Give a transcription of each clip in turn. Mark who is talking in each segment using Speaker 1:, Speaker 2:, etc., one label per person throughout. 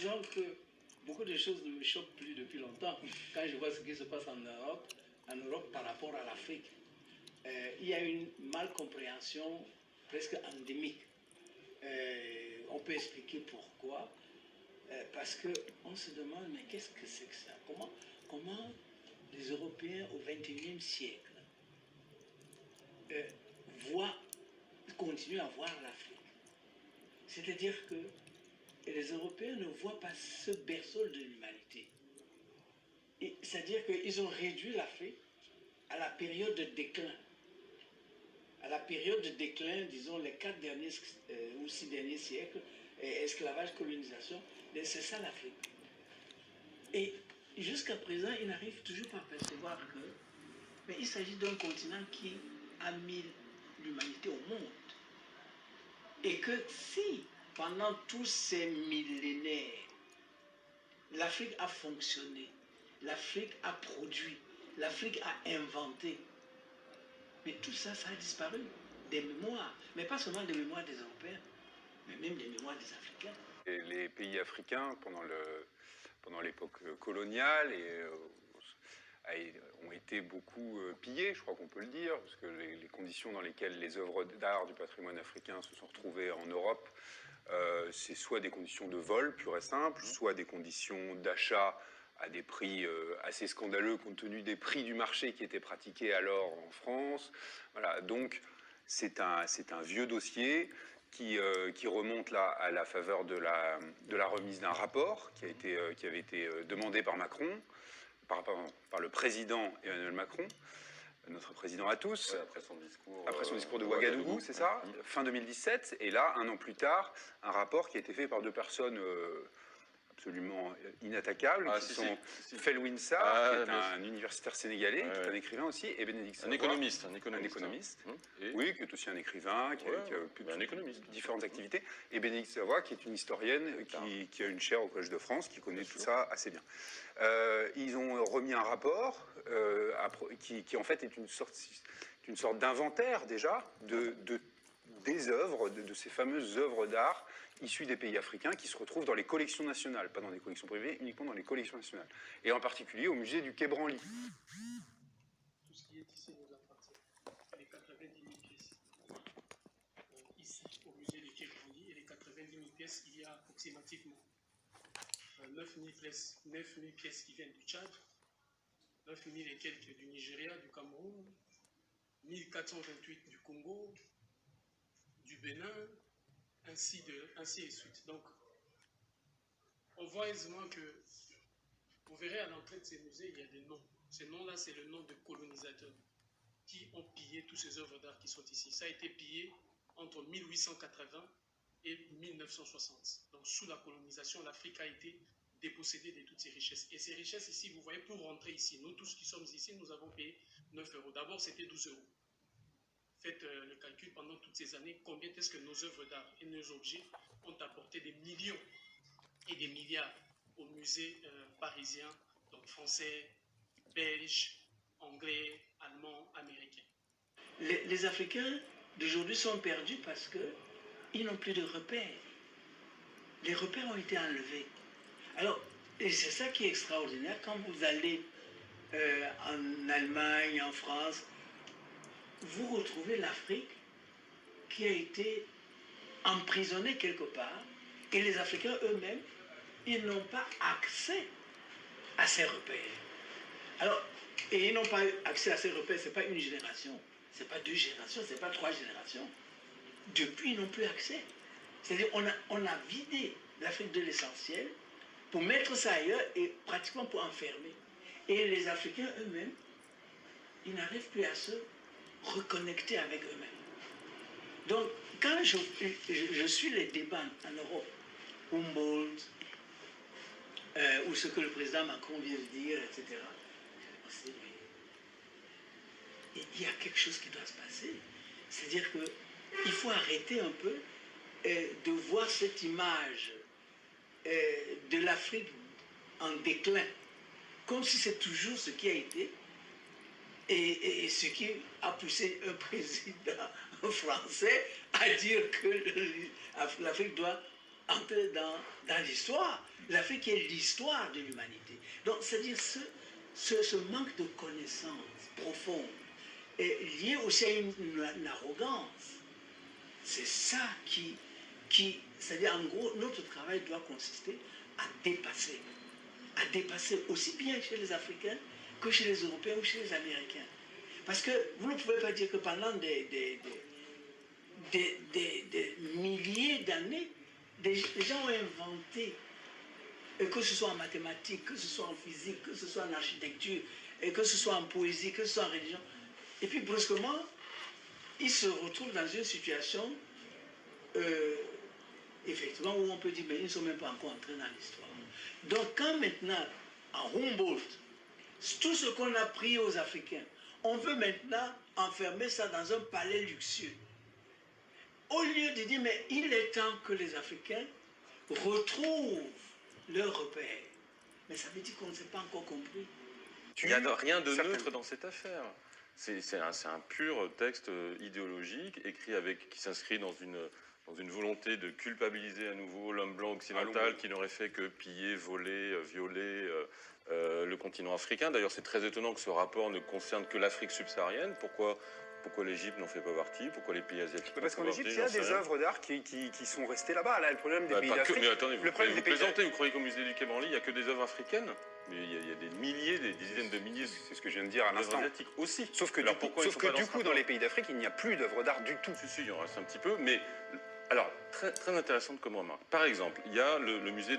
Speaker 1: disons que beaucoup de choses ne me choquent plus depuis longtemps. Quand je vois ce qui se passe en Europe par rapport à l'Afrique, il y a une malcompréhension presque endémique. On peut expliquer pourquoi. Parce qu'on se demande, mais qu'est-ce que c'est que ça? Comment les Européens au XXIe siècle continuent à voir l'Afrique? C'est-à-dire que les Européens ne voient pas ce berceau de l'humanité. C'est-à-dire qu'ils ont réduit l'Afrique à la période de déclin. À la période de déclin, disons les 4 derniers ou 6 derniers siècles, esclavage, colonisation, c'est ça l'Afrique. Et jusqu'à présent, ils n'arrivent toujours pas à percevoir que il s'agit d'un continent qui a mis l'humanité au monde. Et que si, pendant tous ces millénaires, l'Afrique a fonctionné, l'Afrique a produit, l'Afrique a inventé, mais tout ça, ça a disparu des mémoires, mais pas seulement des mémoires des Européens, mais même des mémoires des Africains.
Speaker 2: Et les pays africains, pendant l'époque coloniale, ont été beaucoup pillés, je crois qu'on peut le dire, parce que les conditions dans lesquelles les œuvres d'art du patrimoine africain se sont retrouvées en Europe, c'est soit des conditions de vol pur et simple, soit des conditions d'achat à des prix assez scandaleux compte tenu des prix du marché qui étaient pratiqués alors en France. Voilà, donc c'est un vieux dossier qui remonte là à la faveur de la remise d'un rapport qui avait été demandé par Macron, par le président Emmanuel Macron, notre président à tous.
Speaker 3: Ouais, après son discours
Speaker 2: de Ouagadougou, c'est ça, fin 2017. Et là, un an plus tard, un rapport qui a été fait par 2 personnes absolument inattaquables, qui sont Felwine Sarr, qui est un universitaire sénégalais, qui est un écrivain aussi, et Bénédicte Savoie.
Speaker 3: Un économiste.
Speaker 2: Oui, qui est aussi un écrivain, qui a différentes activités. Et Bénédicte Savoie, qui est une historienne, qui a une chaire au Collège de France, qui connaît tout ça assez bien. Ils ont remis un rapport qui en fait est une sorte d'inventaire déjà des œuvres, de ces fameuses œuvres d'art issues des pays africains qui se retrouvent dans les collections nationales, pas dans les collections privées, uniquement dans les collections nationales. Et en particulier au musée du Quai Branly.
Speaker 4: Tout ce qui est ici nous appartient, les 90 000 pièces. Ici, au musée du Quai Branly, et les 90 000 pièces, il y a approximativement 9 000 pièces qui viennent du Tchad, 9 000 et quelques du Nigeria, du Cameroun, 1428 du Congo, du Bénin, ainsi de suite. Donc, on voit aisément que, vous verrez à l'entrée de ces musées, il y a des noms. Ces noms-là, c'est le nom de colonisateurs qui ont pillé toutes ces œuvres d'art qui sont ici. Ça a été pillé entre 1880 et 1960. Donc, sous la colonisation, l'Afrique a été dépossédée de toutes ces richesses. Et ces richesses ici, vous voyez, pour rentrer ici, nous tous qui sommes ici, nous avons payé 9 euros. D'abord, c'était 12 euros. Faites le calcul pendant toutes ces années, combien est-ce que nos œuvres d'art et nos objets ont apporté des millions et des milliards aux musées parisiens, donc français, belges, anglais, allemands, américains.
Speaker 1: Les Africains d'aujourd'hui sont perdus parce qu'ils n'ont plus de repères. Les repères ont été enlevés. Alors, et c'est ça qui est extraordinaire, quand vous allez en Allemagne, en France, vous retrouvez l'Afrique qui a été emprisonnée quelque part, et les Africains eux-mêmes, ils n'ont pas accès à ces repères. Alors, et ils n'ont pas eu accès à ces repères, ce n'est pas une génération, ce n'est pas 2 générations, ce n'est pas 3 générations. Depuis, ils n'ont plus accès. C'est-à-dire on a vidé l'Afrique de l'essentiel pour mettre ça ailleurs et pratiquement pour enfermer. Et les Africains eux-mêmes, ils n'arrivent plus à se reconnecter avec eux-mêmes. Donc, quand je suis les débats en Europe, Humboldt, ou ce que le président Macron vient de dire, etc., il y a quelque chose qui doit se passer. C'est-à-dire qu'il faut arrêter un peu de voir cette image de l'Afrique en déclin, comme si c'est toujours ce qui a été, et ce qui a poussé un président français à dire que l'Afrique doit entrer dans l'histoire. L'Afrique est l'histoire de l'humanité. Donc, c'est-à-dire ce manque de connaissances profondes est lié aussi à une arrogance. C'est ça c'est-à-dire en gros, notre travail doit consister à dépasser aussi bien chez les Africains que chez les Européens ou chez les Américains. Parce que vous ne pouvez pas dire que pendant des milliers d'années, les gens ont inventé, que ce soit en mathématiques, que ce soit en physique, que ce soit en architecture, et que ce soit en poésie, que ce soit en religion. Et puis brusquement, ils se retrouvent dans une situation, effectivement, où on peut dire, mais ils ne sont même pas encore entrés dans l'histoire. Donc quand maintenant, en Humboldt, tout ce qu'on a appris aux Africains, on veut maintenant enfermer ça dans un palais luxueux. Au lieu de dire, mais il est temps que les Africains retrouvent leurs repères. Mais ça veut dire qu'on ne s'est pas encore compris.
Speaker 3: Il n'y a rien de neutre dans cette affaire. C'est un pur texte idéologique, écrit qui s'inscrit dans une volonté de culpabiliser à nouveau l'homme blanc occidental qui n'aurait fait que piller, voler, violer le continent africain. D'ailleurs, c'est très étonnant que ce rapport ne concerne que l'Afrique subsaharienne. Pourquoi l'Égypte n'en fait pas partie? Pourquoi les pays asiatiques?
Speaker 2: Parce qu'en Égypte, il y a des œuvres d'art qui sont restées là-bas. Là, le problème des pays d'Afrique.
Speaker 3: Mais attendez, vous plaisantez, vous croyez qu'au musée du Quai Branly, il n'y a que des œuvres africaines? Mais il y a des milliers, des dizaines de milliers.
Speaker 2: C'est ce que je viens de dire à l'instant.
Speaker 3: Asiatiques aussi.
Speaker 2: Sauf que du coup, dans les pays d'Afrique, il n'y a plus d'œuvres d'art du tout.
Speaker 3: Si, il y en reste un petit peu, mais alors très, très intéressante comme remarque. Par exemple, il y a le musée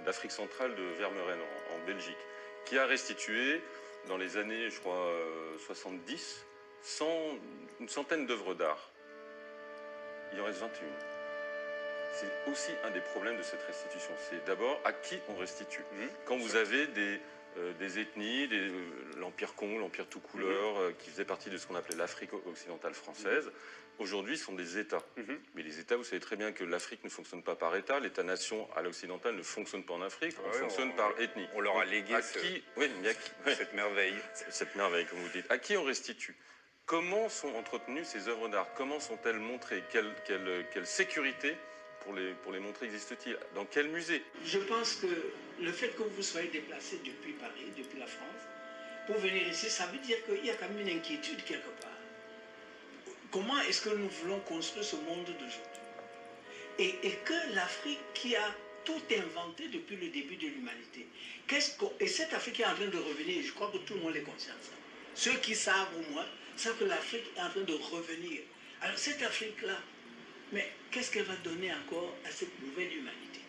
Speaker 3: d'Afrique centrale de Vermeren en Belgique, qui a restitué dans les années, je crois, 70, une centaine d'œuvres d'art. Il en reste 21. C'est aussi un des problèmes de cette restitution. C'est d'abord à qui on restitue. Quand vous avez des ethnies, l'Empire Kong, l'Empire tout couleur, qui faisait partie de ce qu'on appelait l'Afrique occidentale française, aujourd'hui sont des États. Mais les États, vous savez très bien que l'Afrique ne fonctionne pas par État, l'État-nation à l'occidental ne fonctionne pas en Afrique, on fonctionne par ethnie.
Speaker 2: On leur a légué
Speaker 3: cette merveille. Cette merveille, comme vous dites. À qui on restitue? Comment sont entretenues ces œuvres d'art? Comment sont-elles montrées? Quelle sécurité pour les montrer existe-t-il? Dans quel musée?
Speaker 1: Je pense que le fait que vous soyez déplacé depuis Paris, depuis la France, pour venir ici, ça veut dire qu'il y a quand même une inquiétude quelque part. Comment est-ce que nous voulons construire ce monde d'aujourd'hui? Et que l'Afrique qui a tout inventé depuis le début de l'humanité, et cette Afrique est en train de revenir, je crois que tout le monde est conscient de ça. Ceux qui savent au moins, savent que l'Afrique est en train de revenir. Alors cette Afrique-là, mais qu'est-ce qu'elle va donner encore à cette nouvelle humanité?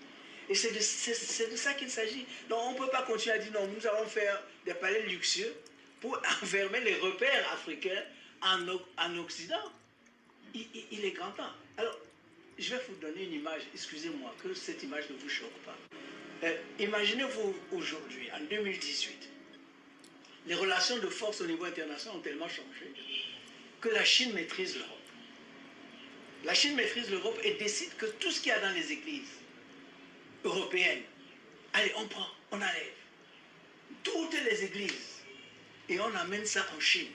Speaker 1: Et c'est de ça qu'il s'agit. Donc on ne peut pas continuer à dire non, nous allons faire des palais luxueux pour enfermer les repères africains en Occident. Il est grand temps. Alors, je vais vous donner une image, excusez-moi, que cette image ne vous choque pas. Imaginez-vous aujourd'hui, en 2018, les relations de force au niveau international ont tellement changé que la Chine maîtrise l'Europe. La Chine maîtrise l'Europe et décide que tout ce qu'il y a dans les églises européennes, allez, on prend, on enlève. Toutes les églises. Et on amène ça en Chine.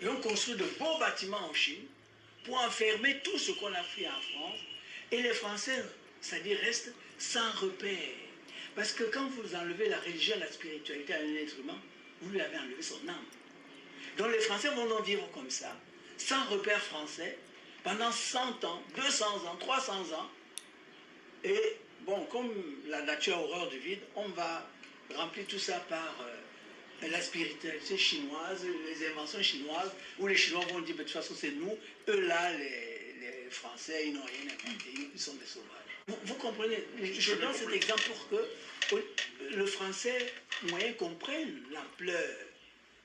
Speaker 1: Et on construit de beaux bâtiments en Chine pour enfermer tout ce qu'on a fait en France. Et les Français, c'est-à-dire, restent sans repère. Parce que quand vous enlevez la religion, la spiritualité à un être humain, vous lui avez enlevé son âme. Donc les Français vont donc vivre comme ça, sans repère français, pendant 100 ans, 200 ans, 300 ans. Et bon, comme la nature a horreur du vide, on va remplir tout ça par la spiritualité chinoise, les inventions chinoises, où les Chinois vont dire, de toute façon c'est nous, eux là, les Français, ils n'ont rien inventé, ils sont des sauvages. Vous comprenez? Je donne cet exemple pour que le Français moyen comprenne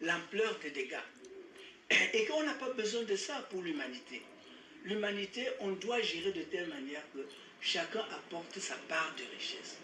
Speaker 1: l'ampleur des dégâts. Et qu'on n'a pas besoin de ça pour l'humanité. L'humanité, on doit gérer de telle manière que chacun apporte sa part de richesse.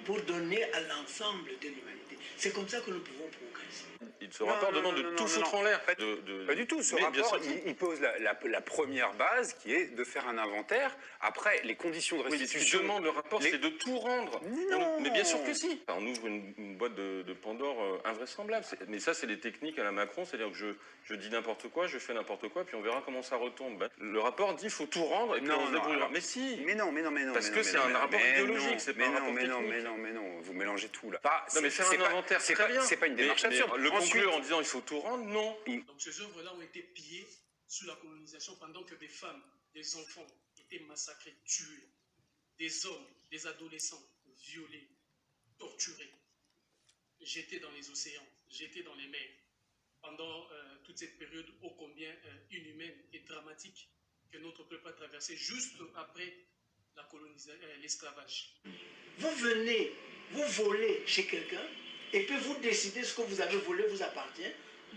Speaker 1: pour donner à l'ensemble de l'humanité. C'est comme ça que nous pouvons progresser.
Speaker 3: Ce rapport demande de tout foutre en l'air.
Speaker 2: Pas du tout. Ce rapport, il pose la première base qui est de faire un inventaire. Après, les conditions de restitution...
Speaker 3: Oui, ce qui demande le rapport, c'est de tout rendre.
Speaker 2: Non.
Speaker 3: Mais bien sûr que si. On ouvre une boîte de Pandore invraisemblable. Mais ça, c'est les techniques à la Macron. C'est-à-dire que je dis n'importe quoi, je fais n'importe quoi, puis on verra comment ça retombe. Le rapport dit qu'il faut tout rendre et puis on se débrouillera. Mais si.
Speaker 2: Mais non.
Speaker 3: Parce que c'est un rapport idéologique, c'est pas un rapport technique.
Speaker 2: Mais non, vous mélangez tout là.
Speaker 3: Non, mais faire un inventaire, c'est très bien.
Speaker 2: C'est pas une démarche absurde.
Speaker 3: Le conclure en disant il faut tout rendre, non.
Speaker 4: Donc ces œuvres-là ont été pillées sous la colonisation pendant que des femmes, des enfants étaient massacrés, tués, des hommes, des adolescents violés, torturés, jetés dans les océans, jetés dans les mers, pendant toute cette période ô combien inhumaine et dramatique que notre peuple a traversée juste après la colonisation, l'esclavage.
Speaker 1: Vous venez, vous volez chez quelqu'un, et puis vous décidez ce que vous avez volé vous appartient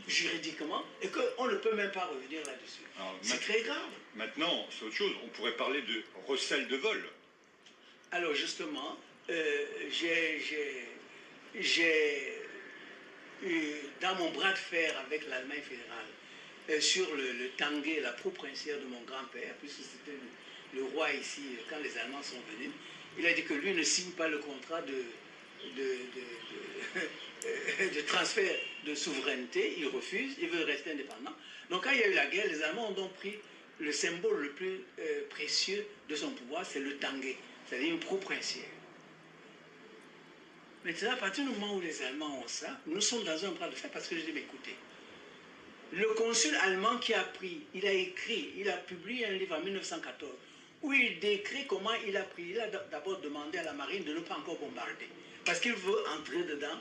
Speaker 1: juridiquement, et qu'on ne peut même pas revenir là-dessus. C'est très grave.
Speaker 5: Maintenant, c'est autre chose. On pourrait parler de recel de vol.
Speaker 1: Alors justement, dans mon bras de fer avec l'Allemagne fédérale, sur le Tanguay, la proue princière de mon grand-père, puisque c'était le roi ici, quand les Allemands sont venus, il a dit que lui ne signe pas le contrat de transfert de souveraineté, il refuse, il veut rester indépendant. Donc quand il y a eu la guerre, les Allemands ont donc pris le symbole le plus précieux de son pouvoir, c'est le Tanguay, c'est-à-dire une proue princière. Maintenant, à partir du moment où les Allemands ont ça, nous sommes dans un bras de fer parce que je dis, mais écoutez, le consul allemand qui a pris, il a écrit, il a publié un livre en 1914 où il décrit comment il a pris. Il a d'abord demandé à la marine de ne pas encore bombarder parce qu'il veut entrer dedans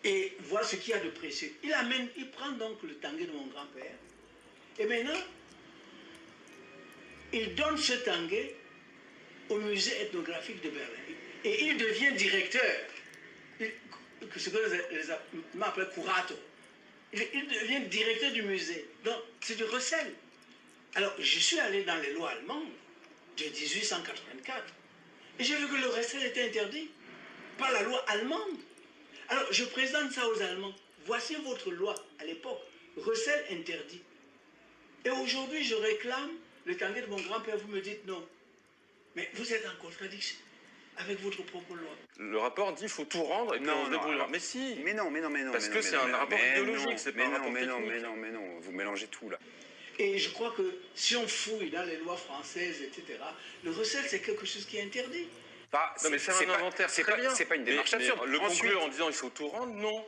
Speaker 1: et voir ce qu'il y a de précieux. Il prend donc le Tanguay de mon grand-père et maintenant, il donne ce Tanguay au musée ethnographique de Berlin et il devient directeur. Ce que les Allemands appellent curato. Il devient directeur du musée. Donc, c'est du recel. Alors, je suis allé dans les lois allemandes de 1884 et j'ai vu que le recel était interdit par la loi allemande. Alors, je présente ça aux Allemands. Voici votre loi à l'époque. Recel interdit. Et aujourd'hui, je réclame le Tanguay de mon grand-père. Vous me dites non. Mais vous êtes en contradiction avec votre propre loi.
Speaker 3: Le rapport dit qu'il faut tout rendre et puis on se débrouillera. Mais si.
Speaker 2: Mais non.
Speaker 3: Parce que c'est un rapport idéologique, c'est pas un rapport technique.
Speaker 2: Mais non, vous mélangez tout là.
Speaker 1: Et je crois que si on fouille dans les lois françaises, etc., le recel, c'est quelque chose qui est interdit.
Speaker 3: Non, mais faire un inventaire, c'est très bien.
Speaker 2: C'est pas une démarche absurde.
Speaker 3: Le conclure en disant il faut tout rendre, non.